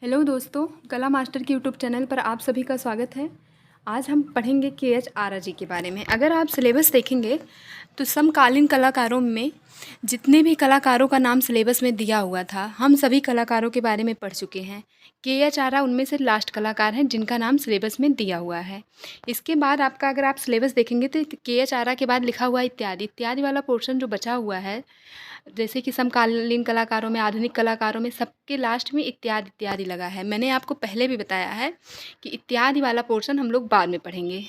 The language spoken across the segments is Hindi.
हेलो दोस्तों, कला मास्टर के यूट्यूब चैनल पर आप सभी का स्वागत है। आज हम पढ़ेंगे के.एच. आरा जी के बारे में। अगर आप सिलेबस देखेंगे तो समकालीन कलाकारों में जितने भी कलाकारों का नाम सिलेबस में दिया हुआ था, हम सभी कलाकारों के बारे में पढ़ चुके हैं। के.एच. आरा उनमें से लास्ट कलाकार हैं जिनका नाम सिलेबस में दिया हुआ है। इसके बाद आपका अगर आप सिलेबस देखेंगे तो के.एच. आरा के बाद लिखा हुआ है इत्यादि। इत्यादि वाला पोर्शन जो बचा हुआ है, जैसे कि समकालीन कलाकारों में, आधुनिक कलाकारों में, सबके लास्ट में इत्यादि इत्यादि लगा है। मैंने आपको पहले भी बताया है कि इत्यादि वाला पोर्शन हम लोग बाद में पढ़ेंगे,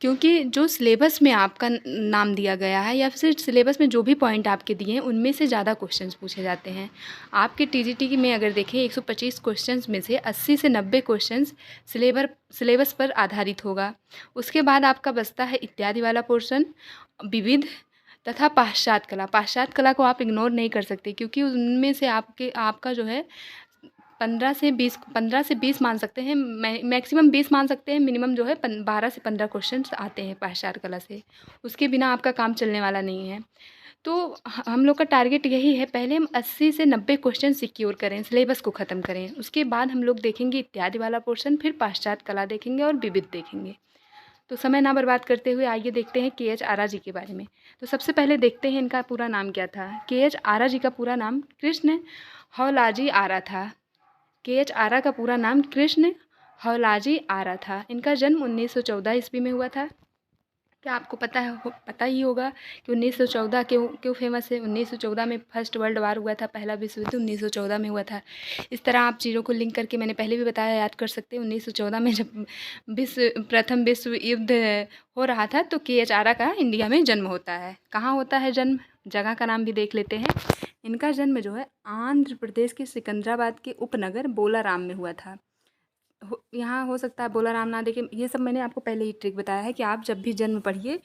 क्योंकि जो सिलेबस में आपका नाम दिया गया है या फिर सिलेबस में जो भी पॉइंट आपके दिए हैं उनमें से ज़्यादा क्वेश्चंस पूछे जाते हैं। आपके टीजीटी में अगर देखें 125 क्वेश्चंस में से 80 से 90 क्वेश्चंस सिलेबस पर आधारित होगा। उसके बाद आपका बचता है इत्यादि वाला पोर्शन, विविध तथा पाश्चात्य कला को आप इग्नोर नहीं कर सकते, क्योंकि उनमें से आपका जो है 15 से 20 मान सकते हैं, मैक्सिमम 20 मान सकते हैं, मिनिमम जो है 12 से 15 क्वेश्चन आते हैं पाश्चात्य कला से। उसके बिना आपका काम चलने वाला नहीं है। तो हम लोग का टारगेट यही है, पहले हम 80 से 90 क्वेश्चन सिक्योर करें, सिलेबस को ख़त्म करें। उसके बाद हम लोग देखेंगे इत्यादि वाला पोर्शन, फिर पाश्चात्य कला देखेंगे और विविध देखेंगे। तो समय ना बर्बाद करते हुए आइए देखते हैं के.एच. आरा जी के बारे में। तो सबसे पहले देखते हैं इनका पूरा नाम क्या था। के.एच. आरा जी का पूरा नाम कृष्ण हौलाजी आरा था। के.एच. आरा का पूरा नाम कृष्ण हौलाजी आरा था। इनका जन्म 1914 ईस्वी में हुआ था। क्या आपको पता ही होगा कि 1914 क्यों फेमस है। 1914 में फर्स्ट वर्ल्ड वार हुआ था, पहला विश्व युद्ध 1914 में हुआ था। इस तरह आप चीज़ों को लिंक करके, मैंने पहले भी बताया, याद कर सकते हैं। 1914 में जब प्रथम विश्व युद्ध हो रहा था तो के.एच. आरा का इंडिया में जन्म होता है। कहाँ होता है जन्म, जगह का नाम भी देख लेते हैं। इनका जन्म जो है आंध्र प्रदेश के सिकंदराबाद के उपनगर बोलाराम में हुआ था। यहाँ हो सकता है बोलाराम ना देखें, ये सब मैंने आपको पहले ही ट्रिक बताया है कि आप जब भी जन्म पढ़िए तो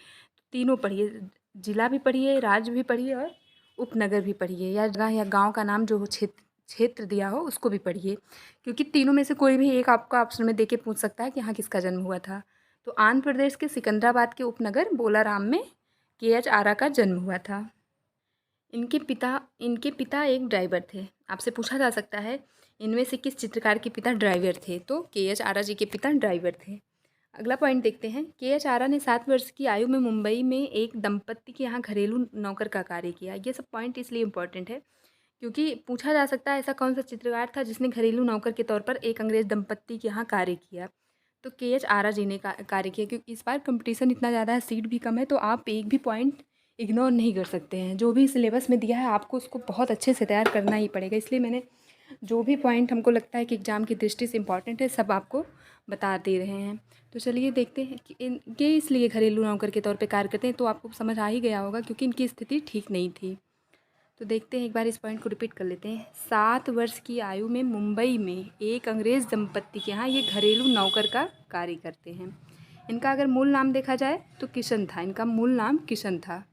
तीनों पढ़िए, जिला भी पढ़िए, राज्य भी पढ़िए और उपनगर भी पढ़िए, या जगह या गांव का नाम जो हो, क्षेत्र दिया हो उसको भी पढ़िए, क्योंकि तीनों में से कोई भी एक आपका ऑप्शन में देके पूछ सकता है कि हाँ किसका जन्म हुआ था। तो आंध्र प्रदेश के सिकंदराबाद के उपनगर बोलाराम में के.एच. आरा का जन्म हुआ था। इनके पिता एक ड्राइवर थे। आपसे पूछा जा सकता है इनमें से किस चित्रकार के पिता ड्राइवर थे, तो के.एच. आरा जी के पिता ड्राइवर थे। अगला पॉइंट देखते हैं। के.एच. आरा ने 7 वर्ष की आयु में मुंबई में एक दंपत्ति के यहाँ घरेलू नौकर का कार्य किया। ये सब पॉइंट इसलिए इम्पोर्टेंट है क्योंकि पूछा जा सकता है ऐसा कौन सा चित्रकार था जिसने घरेलू नौकर के तौर पर एक अंग्रेज दंपत्ति के यहाँ कार्य किया, तो के.एच. आरा जी ने कार्य किया। क्योंकि इस बार कंपटीशन इतना ज़्यादा है, सीट भी कम है, तो आप एक भी पॉइंट इग्नोर नहीं कर सकते हैं। जो भी सिलेबस में दिया है आपको उसको बहुत अच्छे से तैयार करना ही पड़ेगा। इसलिए मैंने जो भी पॉइंट हमको लगता है कि एग्ज़ाम की दृष्टि से इम्पॉर्टेंट है सब आपको बता दे रहे हैं। तो चलिए देखते हैं कि ये इसलिए घरेलू नौकर के तौर पे कार्य करते हैं, तो आपको समझ आ ही गया होगा क्योंकि इनकी स्थिति ठीक नहीं थी। तो देखते हैं, एक बार इस पॉइंट को रिपीट कर लेते हैं। 7 वर्ष की आयु में मुंबई में एक अंग्रेज़ दंपत्ति के यहाँ ये घरेलू नौकर का कार्य करते हैं। इनका अगर मूल नाम देखा जाए तो किशन था। इनका मूल नाम किशन था।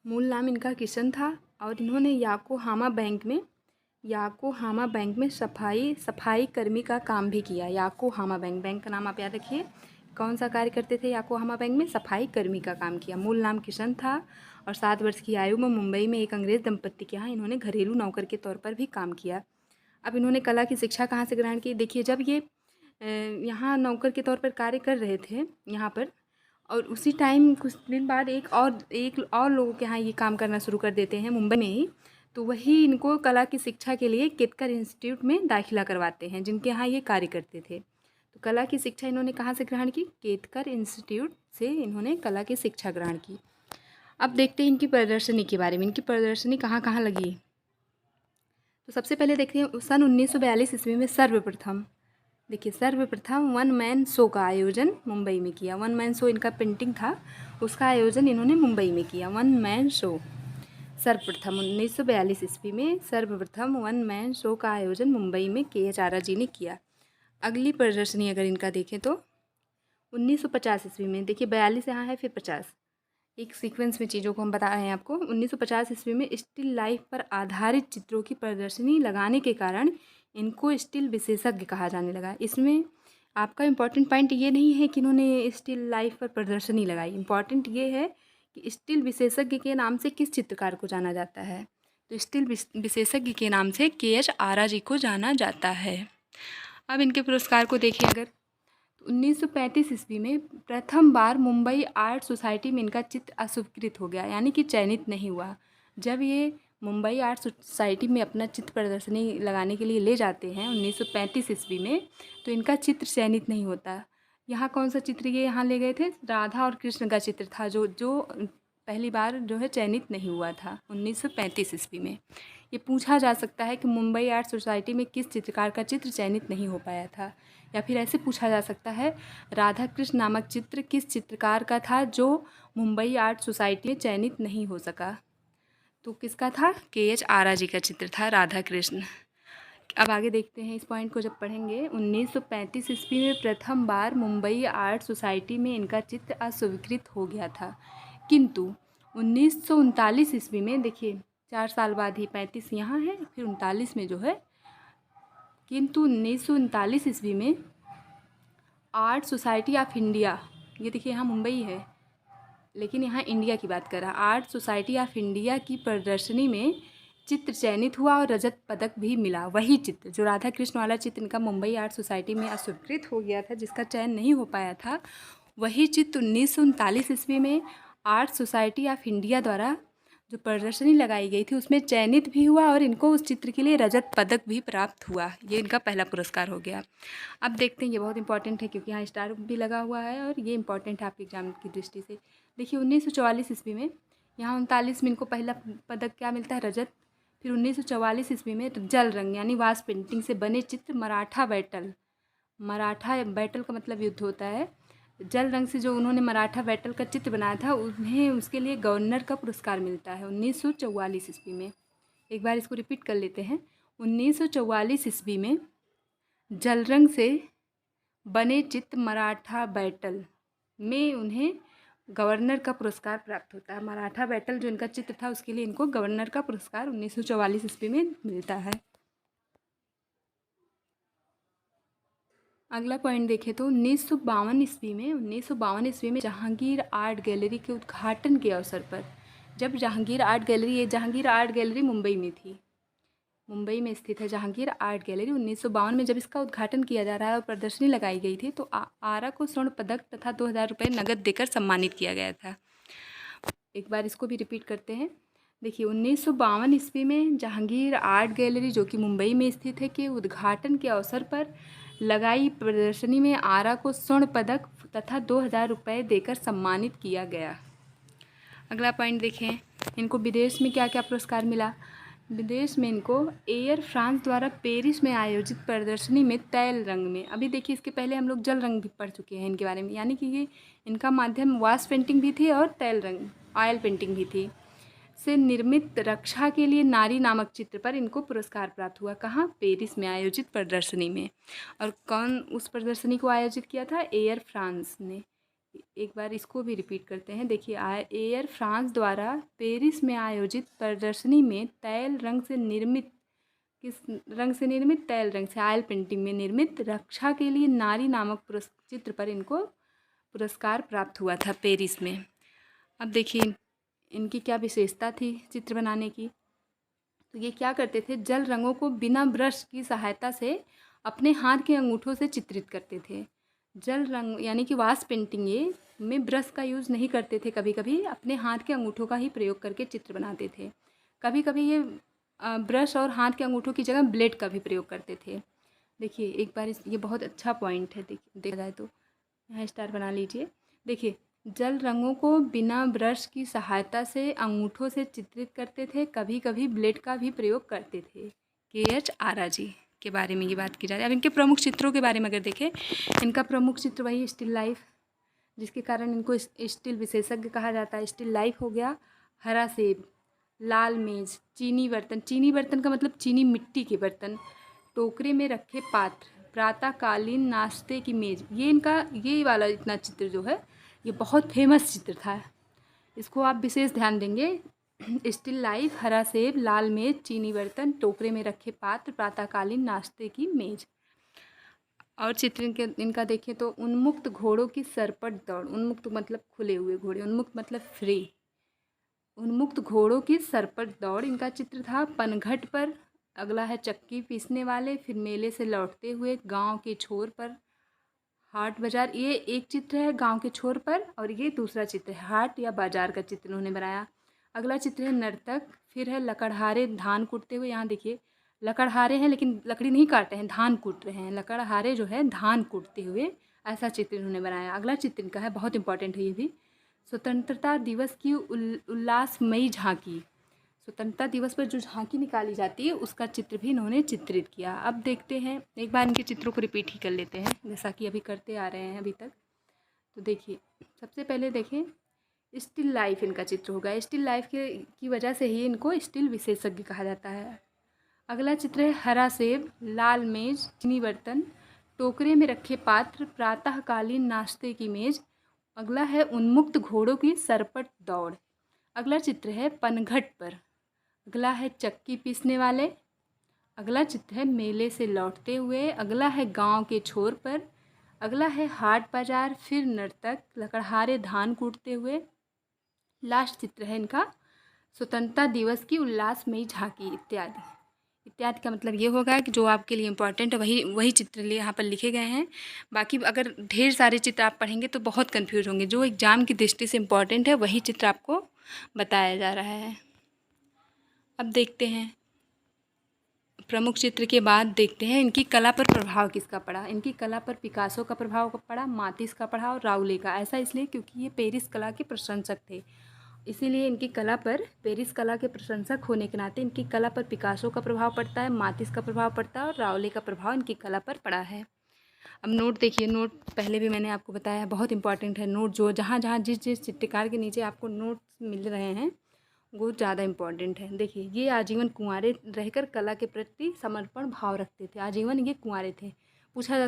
मूल नाम इनका किशन था और इन्होंने याकोहामा बैंक में सफाई कर्मी का काम भी किया। याकोहामा बैंक का नाम आप याद रखिए। कौन सा कार्य करते थे याकोहामा बैंक में? सफाई कर्मी का काम किया। मूल नाम किशन था और 7 वर्ष की आयु में मुंबई में एक अंग्रेज़ दंपत्ति के यहाँ इन्होंने घरेलू नौकर के तौर पर भी काम किया। अब इन्होंने कला की शिक्षा कहाँ से ग्रहण की? देखिए, जब ये यहाँ नौकर के तौर पर कार्य कर रहे थे यहाँ पर, और उसी टाइम कुछ दिन बाद एक और लोगों के यहाँ ये काम करना शुरू कर देते हैं मुंबई में ही, तो वही इनको कला की शिक्षा के लिए केतकर इंस्टीट्यूट में दाखिला करवाते हैं, जिनके यहाँ ये कार्य करते थे। तो कला की शिक्षा इन्होंने कहाँ से ग्रहण की? केतकर इंस्टीट्यूट से इन्होंने कला की शिक्षा ग्रहण की। अब देखते हैं इनकी प्रदर्शनी के बारे में। इनकी प्रदर्शनी कहाँ कहाँ लगी? तो सबसे पहले देखते हैं सन 1942 ईस्वी में सर्वप्रथम वन मैन शो का आयोजन मुंबई में किया। वन मैन शो इनका पेंटिंग था, उसका आयोजन इन्होंने मुंबई में किया। वन मैन शो सर्वप्रथम 1942 ईस्वी में सर्वप्रथम वन मैन शो का आयोजन मुंबई में के.एच. आरा जी ने किया। अगली प्रदर्शनी अगर इनका देखें तो 1950 ईस्वी में, देखिए 42 यहाँ है फिर 50, एक सीक्वेंस में चीज़ों को हम बता रहे हैं आपको। 1950 ईस्वी में स्टिल लाइफ पर आधारित चित्रों की प्रदर्शनी लगाने के कारण इनको स्टिल विशेषज्ञ कहा जाने लगा। इसमें आपका इम्पॉर्टेंट पॉइंट ये नहीं है कि इन्होंने स्टिल लाइफ पर प्रदर्शनी लगाई, इम्पॉर्टेंट ये है कि स्टिल विशेषज्ञ के नाम से किस चित्रकार को जाना जाता है। तो स्टील विशेषज्ञ के नाम से KH आरा जी को जाना जाता है। अब इनके पुरस्कार को देखें अगर, 1935 ईस्वी में प्रथम बार मुंबई आर्ट सोसाइटी में इनका चित्र अस्वीकृत हो गया, यानी कि चयनित नहीं हुआ। जब ये मुंबई आर्ट सोसाइटी में अपना चित्र प्रदर्शनी लगाने के लिए ले जाते हैं 1935 ईस्वी में, तो इनका चित्र चयनित नहीं होता। यहाँ कौन सा चित्र ये यहाँ ले गए थे, राधा और कृष्ण का चित्र था, जो पहली बार जो है चयनित नहीं हुआ था 1935 ईस्वी में। ये पूछा जा सकता है कि मुंबई आर्ट सोसाइटी में किस चित्रकार का चित्र चयनित नहीं हो पाया था, या फिर ऐसे पूछा जा सकता है राधा कृष्ण नामक चित्र किस चित्रकार का था जो मुंबई आर्ट सोसाइटी में चयनित नहीं हो सका। तो किसका था, KH आरा जी का चित्र था, राधा कृष्ण। अब आगे देखते हैं इस पॉइंट को जब पढ़ेंगे। 1935 ईस्वी में प्रथम बार मुंबई आर्ट सोसाइटी में इनका चित्र अस्वीकृत हो गया था, किंतु 1939 ईस्वी में, देखिए 4 साल बाद ही 35 यहाँ है, फिर 39 में जो है, किंतु 1939 ईस्वी में आर्ट सोसाइटी ऑफ इंडिया, ये देखिए यहाँ मुंबई है लेकिन यहाँ इंडिया की बात कर रहा, आर्ट सोसाइटी ऑफ इंडिया की प्रदर्शनी में चित्र चयनित हुआ और रजत पदक भी मिला। वही चित्र, जो राधा कृष्ण वाला चित्र इनका मुंबई आर्ट सोसाइटी में अस्वीकृत हो गया था, जिसका चयन नहीं हो पाया था, वही चित्र 1939 ईस्वी में आर्ट सोसाइटी ऑफ इंडिया द्वारा जो प्रदर्शनी लगाई गई थी उसमें चयनित भी हुआ और इनको उस चित्र के लिए रजत पदक भी प्राप्त हुआ। ये इनका पहला पुरस्कार हो गया। अब देखते हैं, ये बहुत इंपॉर्टेंट है क्योंकि यहाँ स्टार भी लगा हुआ है और ये इंपॉर्टेंट है आपके एग्जाम की दृष्टि से। देखिए 1944 ईस्वी में, यहाँ 39 में इनको पहला पदक क्या मिलता है, रजत। फिर 1944 ईस्वी में जल रंग यानी वास पेंटिंग से बने चित्र मराठा बैटल, मराठा बैटल का मतलब युद्ध होता है, जल रंग से जो उन्होंने मराठा बैटल का चित्र बनाया था उन्हें उसके लिए गवर्नर का पुरस्कार मिलता है 1944 ईस्वी में। एक बार इसको रिपीट कर लेते हैं। 1944 ईस्वी में जल रंग से बने चित्र मराठा बैटल में उन्हें गवर्नर का पुरस्कार प्राप्त होता है। मराठा बैटल जो इनका चित्र था उसके लिए इनको गवर्नर का पुरस्कार 1944 ईस्वी में मिलता है। अगला पॉइंट देखें तो 1952 ईस्वी में जहांगीर आर्ट गैलरी के उद्घाटन के अवसर पर, जब जहांगीर आर्ट गैलरी मुंबई में थी, मुंबई में स्थित है जहांगीर आर्ट गैलरी। 1952 में जब इसका उद्घाटन किया जा रहा है और प्रदर्शनी लगाई गई थी तो आरा को स्वर्ण पदक तथा 2000 रुपये नगद देकर सम्मानित किया गया था। एक बार इसको भी रिपीट करते हैं। देखिए 1952 ईस्वी में जहांगीर आर्ट गैलरी जो कि मुंबई में स्थित है के उद्घाटन के अवसर पर लगाई प्रदर्शनी में आरा को स्वर्ण पदक तथा 2000 रुपये देकर सम्मानित किया गया। अगला पॉइंट देखें, इनको विदेश में क्या क्या पुरस्कार मिला। विदेश में इनको एयर फ्रांस द्वारा पेरिस में आयोजित प्रदर्शनी में तैल रंग में, अभी देखिए इसके पहले हम लोग जल रंग भी पढ़ चुके हैं इनके बारे में, यानी कि ये इनका माध्यम वाश पेंटिंग भी थी और तैल रंग ऑयल पेंटिंग भी थी, से निर्मित रक्षा के लिए नारी नामक चित्र पर इनको पुरस्कार प्राप्त हुआ। कहाँ, पेरिस में आयोजित प्रदर्शनी में। और कौन उस प्रदर्शनी को आयोजित किया था, एयर फ्रांस ने। एक बार इसको भी रिपीट करते हैं। देखिए एयर फ्रांस द्वारा पेरिस में आयोजित प्रदर्शनी में तैल रंग से निर्मित, किस रंग से निर्मित, तैल रंग से ऑयल पेंटिंग में निर्मित रक्षा के लिए नारी नामक चित्र पर इनको पुरस्कार प्राप्त हुआ था पेरिस में। अब देखिए इनकी क्या विशेषता थी चित्र बनाने की, तो ये क्या करते थे, जल रंगों को बिना ब्रश की सहायता से अपने हाथ के अंगूठों से चित्रित करते थे। जल रंग यानी कि वाश पेंटिंग ये में ब्रश का यूज़ नहीं करते थे, कभी कभी अपने हाथ के अंगूठों का ही प्रयोग करके चित्र बनाते थे। कभी कभी ये ब्रश और हाथ के अंगूठों की जगह ब्लेड का भी प्रयोग करते थे। देखिए एक बार ये बहुत अच्छा पॉइंट है, देखा जाए तो यहाँ स्टार बना लीजिए। देखिए जल रंगों को बिना ब्रश की सहायता से अंगूठों से चित्रित करते थे, कभी कभी ब्लेड का भी प्रयोग करते थे। KH आरा जी के बारे में ये बात की जा रही है। अब इनके प्रमुख चित्रों के बारे में अगर देखें, इनका प्रमुख चित्र वही स्टिल लाइफ, जिसके कारण इनको स्टिल विशेषज्ञ कहा जाता है। स्टिल लाइफ हो गया, हरा सेब, लाल मेज, चीनी बर्तन, चीनी बर्तन का मतलब चीनी मिट्टी के बर्तन, टोकरे में रखे पात्र, प्रातःकालीन नाश्ते की मेज। ये वाला इतना चित्र जो है ये बहुत फेमस चित्र था, इसको आप विशेष ध्यान देंगे। स्टिल लाइफ, हरा सेब, लाल मेज, चीनी बर्तन, टोकरे में रखे पात्र, प्रातःकालीन नाश्ते की मेज। और चित्र इनका देखें तो उन्मुक्त घोड़ों की सरपट दौड़, उन्मुक्त मतलब खुले हुए घोड़े, उन्मुक्त मतलब फ्री, उन्मुक्त घोड़ों की सरपट दौड़ इनका चित्र था। पनघट पर, अगला है चक्की पीसने वाले, फिर मेले से लौटते हुए, गांव के छोर पर, हाट बाजार, ये एक चित्र है गांव के छोर पर, और ये दूसरा चित्र है हाट या बाजार का चित्र उन्होंने बनाया। अगला चित्र है नर्तक, फिर है लकड़हारे धान कूटते हुए। यहाँ देखिए लकड़हारे हैं लेकिन लकड़ी नहीं काट रहे हैं, धान कूट रहे हैं। लकड़हारे जो है धान कूटते हुए, ऐसा चित्र इन्होंने बनाया। अगला चित्र इनका है, बहुत इंपॉर्टेंट है ये भी, स्वतंत्रता दिवस की उल्लासमयी झांकी। स्वतंत्रता दिवस पर जो झांकी निकाली जाती है उसका चित्र भी इन्होंने चित्रित किया। अब देखते हैं, एक बार इनके चित्रों को रिपीट ही कर लेते हैं जैसा कि अभी करते आ रहे हैं अभी तक। तो देखिए सबसे पहले देखें स्टिल लाइफ इनका चित्र होगा। स्टिल लाइफ की वजह से ही इनको स्टिल विशेषज्ञ कहा जाता है। अगला चित्र है हरा सेब, लाल मेज, चीनी बर्तन, टोकरे में रखे पात्र, प्रातःकालीन नाश्ते की मेज। अगला है उन्मुक्त घोड़ों की सरपट दौड़। अगला चित्र है पनघट पर। अगला है चक्की पीसने वाले। अगला चित्र है मेले से लौटते हुए। अगला है गांव के छोर पर। अगला है हाट बाजार, फिर नर्तक, लकड़हारे धान कूटते हुए। लास्ट चित्र है इनका स्वतंत्रता दिवस की उल्लासमयी झांकी इत्यादि। इत्यादि का मतलब ये होगा कि जो आपके लिए इम्पोर्टेंट है वही चित्र लिए यहाँ पर लिखे गए हैं। बाकी अगर ढेर सारे चित्र आप पढ़ेंगे तो बहुत कंफ्यूज होंगे। जो एग्ज़ाम की दृष्टि से इम्पोर्टेंट है वही चित्र आपको बताया जा रहा है। अब देखते हैं प्रमुख चित्र के बाद देखते हैं इनकी कला पर प्रभाव किसका पड़ा। इनकी कला पर पिकासो का प्रभाव पड़ा, मातिस का पड़ा और राउले का। ऐसा इसलिए क्योंकि ये पेरिस कला के प्रशंसक थे, इसीलिए इनकी कला पर, पेरिस कला के प्रशंसक होने के नाते इनकी कला पर पिकासो का प्रभाव पड़ता है, मातिस का प्रभाव पड़ता है और राउले का प्रभाव इनकी कला पर पड़ा है। अब नोट देखिए, नोट पहले भी मैंने आपको बताया बहुत इंपॉर्टेंट है। नोट जो जहाँ जहाँ जिस जिस चित्रकार के नीचे आपको नोट मिल रहे हैं वो ज़्यादा इम्पॉर्टेंट है। देखिए ये आजीवन कुंवारे रहकर कला के प्रति समर्पण भाव रखते थे। आजीवन ये कुंवारे थे। पूछा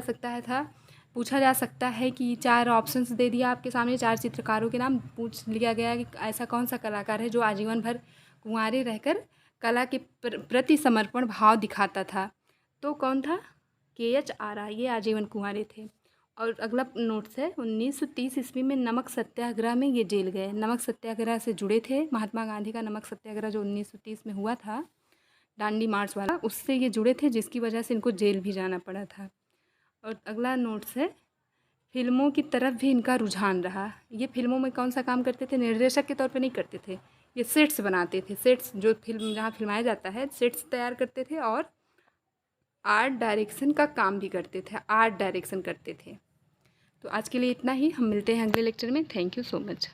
जा सकता है कि 4 ऑप्शंस दे दिया आपके सामने, 4 चित्रकारों के नाम पूछ लिया गया कि ऐसा कौन सा कलाकार है जो आजीवन भर कुंवारे रहकर कला के प्रति समर्पण भाव दिखाता था। तो कौन था? KH आरा, ये आजीवन कुंवारे थे। और अगला नोट्स है 1930 ईस्वी में नमक सत्याग्रह में ये जेल गए। नमक सत्याग्रह से जुड़े थे। महात्मा गांधी का नमक सत्याग्रह जो 1930 में हुआ था, दांडी मार्च वाला, उससे ये जुड़े थे जिसकी वजह से इनको जेल भी जाना पड़ा था। और अगला नोट्स है फिल्मों की तरफ भी इनका रुझान रहा। ये फिल्मों में कौन सा काम करते थे? निर्देशक के तौर पे नहीं करते थे, ये सेट्स बनाते थे। सेट्स जो फिल्म जहाँ फिल्माया जाता है सेट्स तैयार करते थे और आर्ट डायरेक्शन का काम भी करते थे, आर्ट डायरेक्शन करते थे। तो आज के लिए इतना ही, हम मिलते हैं अगले लेक्चर में। Thank you so much.